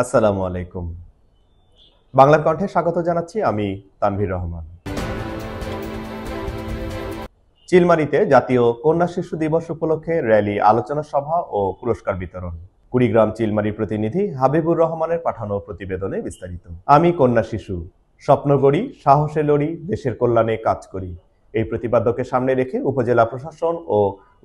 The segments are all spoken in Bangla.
আসসালামু আলাইকুম। বাংলার কণ্ঠে স্বাগত জানাচ্ছি আমি তানভীর রহমান। চিলমারীতে জাতীয় কন্যা শিশু দিবস উপলক্ষে র্যালি, আলোচনা সভা ও পুরস্কার বিতরণ। কুড়িগ্রাম চিলমারী প্রতিনিধি হাবিবুর রহমানের পাঠানো প্রতিবেদনে বিস্তারিত। আমি কন্যা শিশু, স্বপ্ন গড়ি, সাহসে লড়ি, দেশের কল্যাণে কাজ করি। এই প্রতিপাদ্যকে সামনে রেখে উপজেলা প্রশাসন ও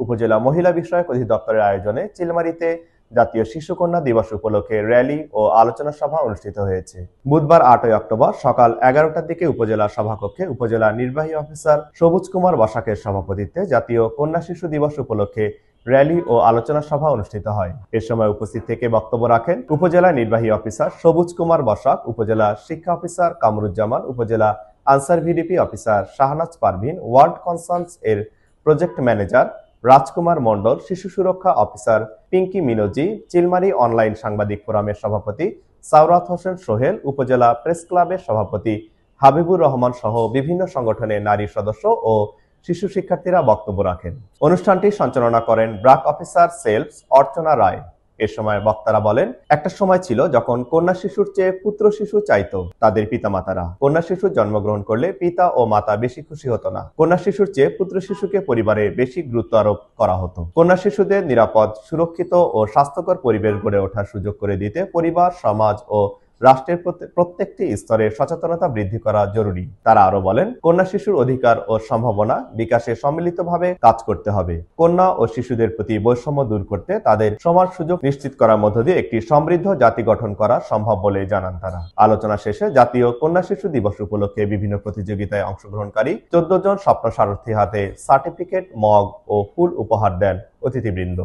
উপজেলা মহিলা বিষয়ক অধিদপ্তরের আয়োজনে চিলমারীতে জাতীয় শিশু কন্যা দিবস উপলক্ষে র্যালি ও আলোচনা সভা অনুষ্ঠিত হয়েছে। বুধবার 8ই অক্টোবর সকাল 11টার দিকে উপজেলা সভাকক্ষে উপজেলা নির্বাহী অফিসার সবুজ কুমার বসাকের সভাপতিত্বে জাতীয় কন্যা শিশু দিবস উপলক্ষে র্যালি ও আলোচনা সভা অনুষ্ঠিত হয়। এ সময় উপস্থিত থেকে বক্তব্য রাখেন উপজেলা নির্বাহী অফিসার সবুজ কুমার বসাক, উপজেলা শিক্ষা officer Kamruzzaman, upazila Ansar VDP officer Shahnaz Parvin, World Concerns এর প্রজেক্ট ম্যানেজার রাজকুমার মণ্ডল, শিশু সুরক্ষা অফিসার পিঙ্কি মিনজি, চিলমারী অনলাইন সাংবাদিক ফোরামের সভাপতি সাওরাত হোসেন সোহেল, উপজেলা প্রেস ক্লাবের সভাপতি হাবিবুর রহমান সহ বিভিন্ন সংগঠনের নারী সদস্য ও শিশু শিক্ষার্থীরা বক্তব্য রাখেন। অনুষ্ঠানটি সঞ্চালনা করেন ব্রাক অফিসার সেলস অর্চনা রায়। এ সময় বক্তারা বলেন, একটা সময় ছিল যখন কন্যা শিশুর চেয়ে পুত্র শিশু চাইতো তাদের পিতামাতারা। কন্যা শিশু জন্মগ্রহণ করলে পিতা ও মাতা বেশি খুশি হতো না। কন্যা শিশুর চেয়ে পুত্র শিশুকে পরিবারে বেশি গুরুত্ব আরোপ করা হতো। কন্যা শিশুদের নিরাপদ, সুরক্ষিত ও স্বাস্থ্যকর পরিবেশ গড়ে ওঠার সুযোগ করে দিতে পরিবার, সমাজ ও রাষ্ট্রের প্রত্যেকটি স্তরে সচেতনতা বৃদ্ধি করা জরুরি। তারা আরো বলেন, কন্যা শিশুর অধিকার ও সম্ভাবনা বিকাশে সম্মিলিতভাবে কাজ করতে হবে। কন্যা ও শিশুদের প্রতি বৈষম্য দূর করতে তাদের সমান সুযোগ নিশ্চিত করার মধ্য দিয়ে একটি সমৃদ্ধ জাতি গঠন করা সম্ভব বলে জানান তারা। আলোচনা শেষে জাতীয় কন্যা শিশু দিবস উপলক্ষে বিভিন্ন প্রতিযোগিতায় অংশগ্রহণকারী 14 জন স্বপ্ন সারথী হাতে সার্টিফিকেট, মগ ও ফুল উপহার দেন অতিথিবৃন্দ।